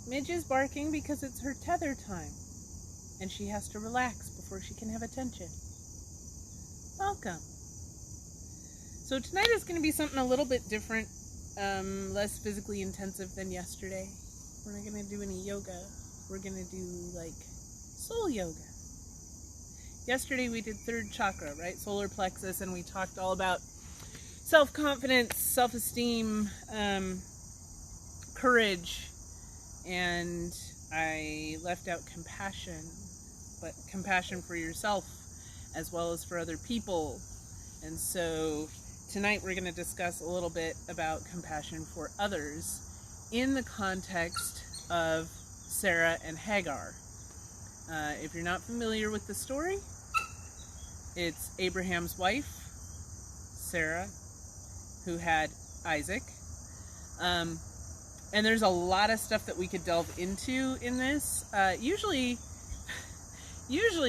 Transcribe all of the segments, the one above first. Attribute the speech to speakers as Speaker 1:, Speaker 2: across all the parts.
Speaker 1: Midge is barking because it's her tether time, and she has to relax before she can have attention. Welcome. So tonight is going to be something a little bit different, less physically intensive than yesterday. We're not going to do any yoga. We're going to do, like, soul yoga. Yesterday we did third chakra, right? Solar plexus, and we talked all about self-confidence, self-esteem, courage, and I left out compassion, but compassion for yourself as well as for other people. And so tonight we're going to discuss a little bit about compassion for others in the context of Sarah and Hagar. If you're not familiar with the story, it's Abraham's wife, Sarah, who had Isaac. And there's a lot of stuff that we could delve into in this. Usually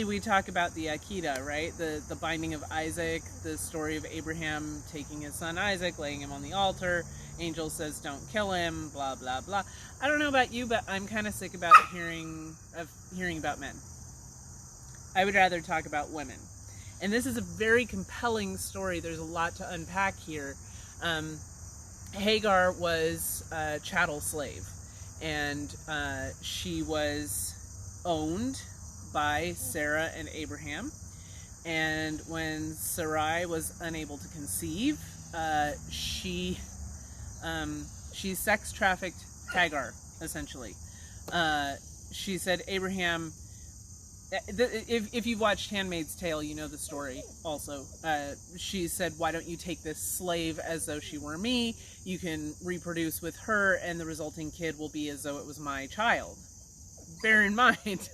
Speaker 1: we talk about the Akedah, right? The binding of Isaac, the story of Abraham taking his son Isaac, laying him on the altar. Angel says, don't kill him, blah, blah, blah. I don't know about you, but I'm kind of sick about hearing about men. I would rather talk about women. And this is a very compelling story. There's a lot to unpack here. Hagar was a chattel slave, and she was owned by Sarah and Abraham. And when Sarai was unable to conceive, she sex trafficked Hagar, essentially. She said, Abraham, if you've watched Handmaid's Tale, you know the story also. She said, why don't you take this slave as though she were me? You can reproduce with her, and the resulting kid will be as though it was my child. Bear in mind,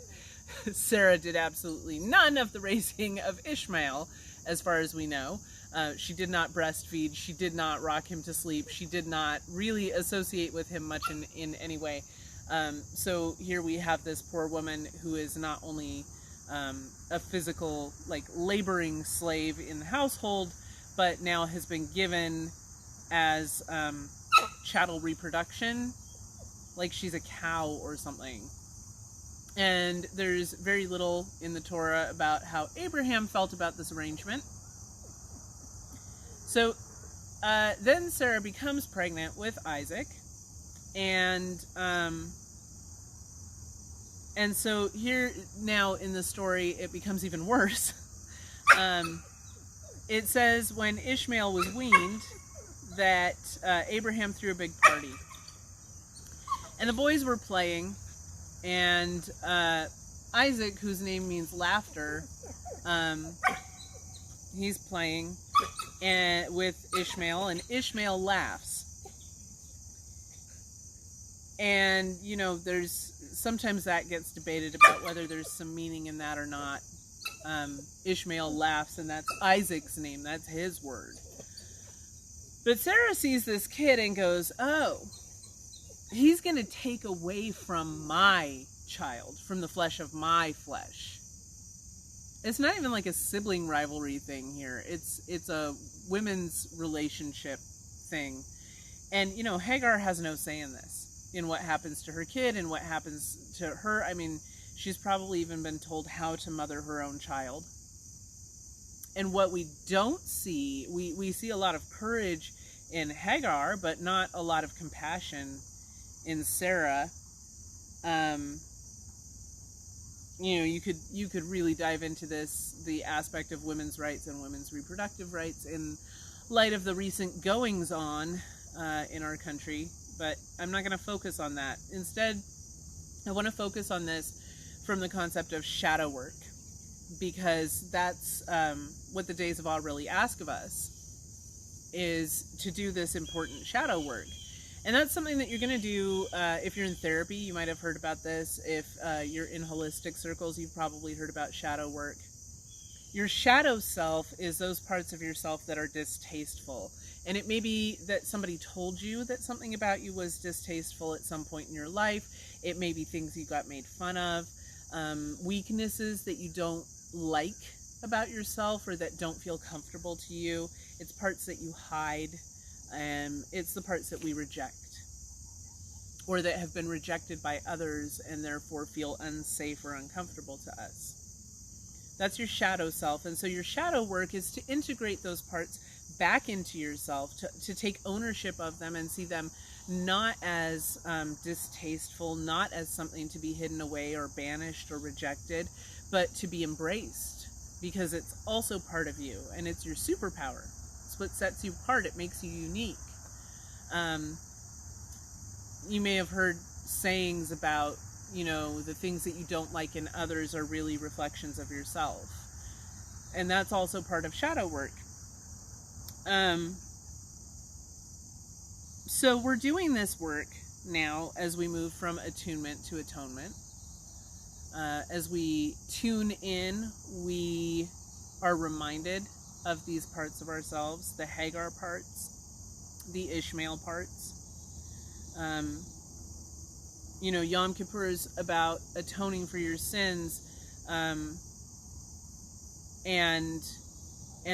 Speaker 1: Sarah did absolutely none of the raising of Ishmael, as far as we know. She did not breastfeed. She did not rock him to sleep. She did not really associate with him much in any way. So here we have this poor woman who is not only a physical, like, laboring slave in the household, but now has been given as chattel reproduction, like she's a cow or something. And there's very little in the Torah about how Abraham felt about this arrangement. So then Sarah becomes pregnant with Isaac, and so here now in the story it becomes even worse. It says when Ishmael was weaned that Abraham threw a big party, and the boys were playing, and Isaac, whose name means laughter, he's playing with Ishmael, and Ishmael laughs. And, you know, sometimes that gets debated about whether there's some meaning in that or not. Ishmael laughs, and that's Isaac's name. That's his word. But Sarah sees this kid and goes, oh, he's going to take away from my child, from the flesh of my flesh. It's not even like a sibling rivalry thing here. It's a women's relationship thing. And, you know, Hagar has no say in this, in what happens to her kid and what happens to her. I mean, she's probably even been told how to mother her own child. And what we don't see, we see a lot of courage in Hagar, but not a lot of compassion in Sarah. You know, you could really dive into this, the aspect of women's rights and women's reproductive rights in light of the recent goings on in our country, but I'm not going to focus on that. Instead, I want to focus on this from the concept of shadow work, because that's what the Days of Awe really ask of us, is to do this important shadow work. And that's something that you're going to do if you're in therapy. You might have heard about this. If you're in holistic circles, you've probably heard about shadow work. Your shadow self is those parts of yourself that are distasteful. And it may be that somebody told you that something about you was distasteful at some point in your life. It may be things you got made fun of, weaknesses that you don't like about yourself or that don't feel comfortable to you. It's parts that you hide. It's the parts that we reject. or that have been rejected by others and therefore feel unsafe or uncomfortable to us. That's your shadow self. And so your shadow work is to integrate those parts back into yourself, to take ownership of them and see them not as distasteful, not as something to be hidden away or banished or rejected, but to be embraced, because it's also part of you and it's your superpower. It's what sets you apart. It makes you unique. You may have heard sayings about, the things that you don't like in others are really reflections of yourself. And that's also part of shadow work. So we're doing this work now as we move from attunement to atonement. As we tune in, we are reminded of these parts of ourselves, the Hagar parts, the Ishmael parts. Yom Kippur is about atoning for your sins, and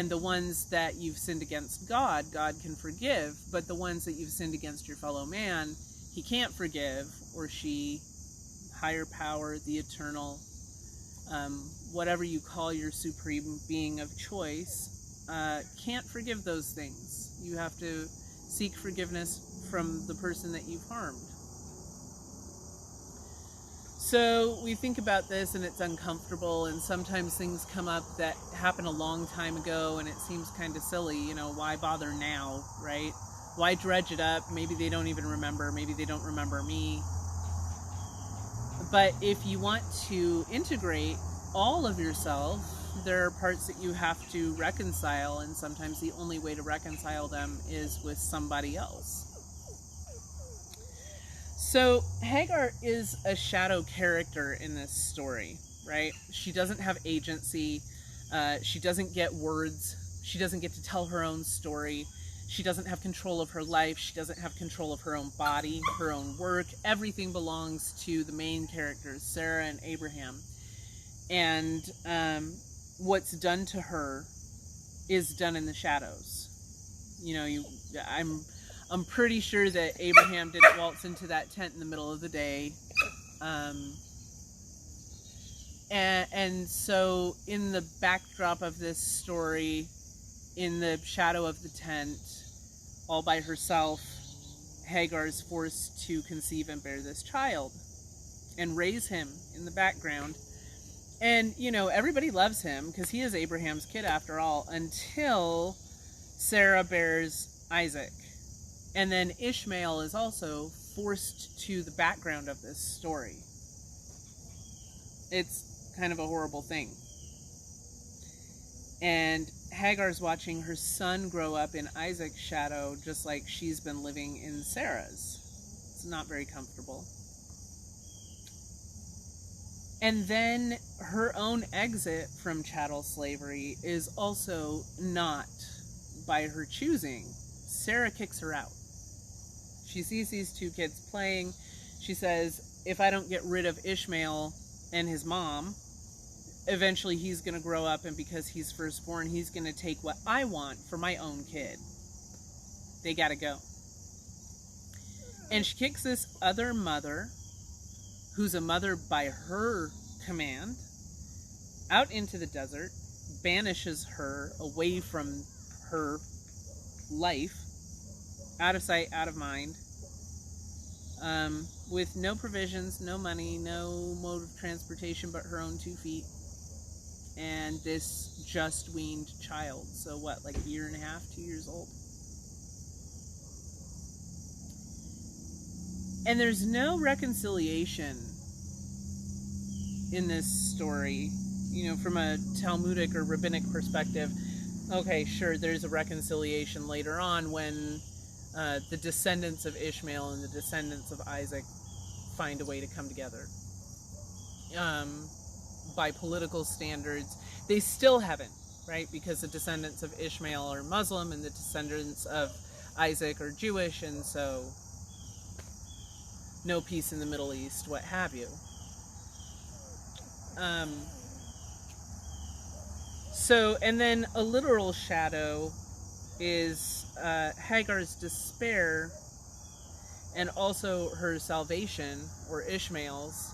Speaker 1: the ones that you've sinned against God can forgive, but the ones that you've sinned against your fellow man, he can't forgive, or she, higher power, the eternal, whatever you call your supreme being of choice, can't forgive those things. You have to seek forgiveness from the person that you've harmed. So we think about this and it's uncomfortable, and sometimes things come up that happened a long time ago and it seems kind of silly, why bother now, right? Why dredge it up? Maybe they don't even remember, maybe they don't remember me. But if you want to integrate all of yourself, there are parts that you have to reconcile, and sometimes the only way to reconcile them is with somebody else. So Hagar is a shadow character in this story, right? She doesn't have agency. She doesn't get words. She doesn't get to tell her own story. She doesn't have control of her life. She doesn't have control of her own body, her own work. Everything belongs to the main characters, Sarah and Abraham. And what's done to her is done in the shadows. I'm pretty sure that Abraham didn't waltz into that tent in the middle of the day. And so in the backdrop of this story, in the shadow of the tent, all by herself, Hagar is forced to conceive and bear this child and raise him in the background. And, everybody loves him because he is Abraham's kid after all, until Sarah bears Isaac. And then Ishmael is also forced to the background of this story. It's kind of a horrible thing. And Hagar's watching her son grow up in Isaac's shadow, just like she's been living in Sarah's. It's not very comfortable. And then her own exit from chattel slavery is also not by her choosing. Sarah kicks her out. She sees these two kids playing. She says, if I don't get rid of Ishmael and his mom, eventually he's going to grow up, and because he's firstborn, he's going to take what I want for my own kid. They got to go. And she kicks this other mother, who's a mother by her command, out into the desert, banishes her away from her life, out of sight, out of mind, with no provisions, no money, no mode of transportation but her own 2 feet, and this just weaned child. So what, like a year and a half, 2 years old? And there's no reconciliation in this story, from a Talmudic or rabbinic perspective. Okay, sure, there's a reconciliation later on when the descendants of Ishmael and the descendants of Isaac find a way to come together. By political standards, they still haven't, right? Because the descendants of Ishmael are Muslim and the descendants of Isaac are Jewish, and so no peace in the Middle East, what have you. And then a literal shadow is Hagar's despair and also her salvation, or Ishmael's,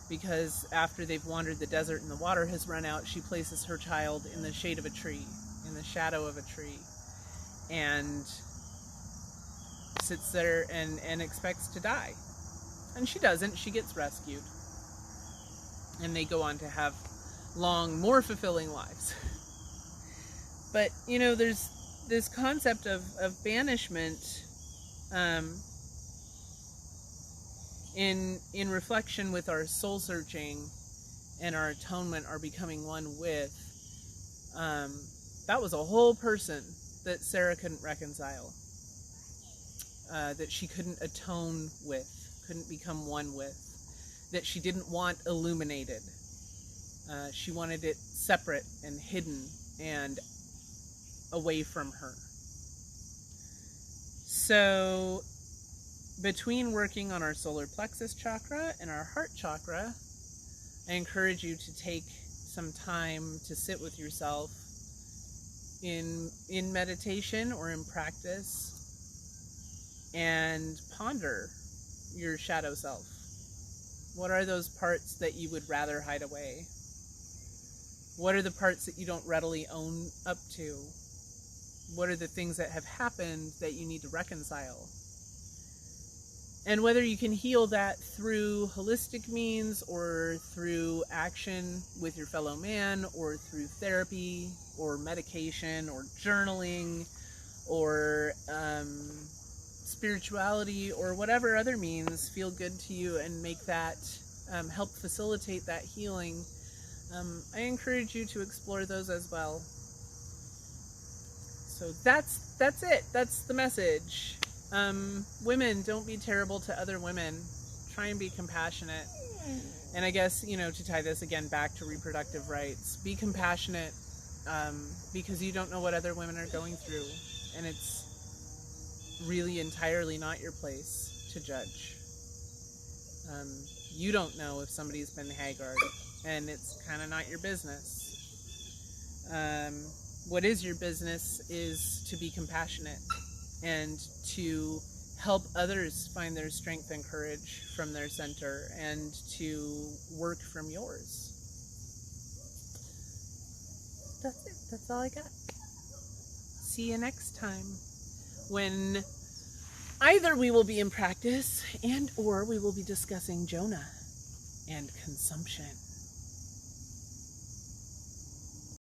Speaker 1: because after they've wandered the desert and the water has run out, she places her child in the shade of a tree, in the shadow of a tree, and sits there and expects to die. And she doesn't. She gets rescued. And they go on to have long, more fulfilling lives. But, you know, there's this concept of banishment in reflection with our soul searching and our atonement, our becoming one with. That was a whole person that Sarah couldn't reconcile, that she couldn't atone with, couldn't become one with, that she didn't want illuminated. She wanted it separate and hidden and away from her. So between working on our solar plexus chakra and our heart chakra, I encourage you to take some time to sit with yourself in meditation or in practice and ponder your shadow self. What are those parts that you would rather hide away? What are the parts that you don't readily own up to? What are the things that have happened that you need to reconcile? And whether you can heal that through holistic means or through action with your fellow man or through therapy or medication or journaling or spirituality or whatever other means feel good to you and make that help facilitate that healing, I encourage you to explore those as well. So that's it. That's the message. Women, don't be terrible to other women. Try and be compassionate. And I guess, you know, to tie this again back to reproductive rights, be compassionate because you don't know what other women are going through. And it's really entirely not your place to judge. You don't know if somebody's been Hagar, and it's kind of not your business. What is your business is to be compassionate and to help others find their strength and courage from their center and to work from yours. That's it. That's all I got. See you next time when either we will be in practice and or we will be discussing Jonah and consumption.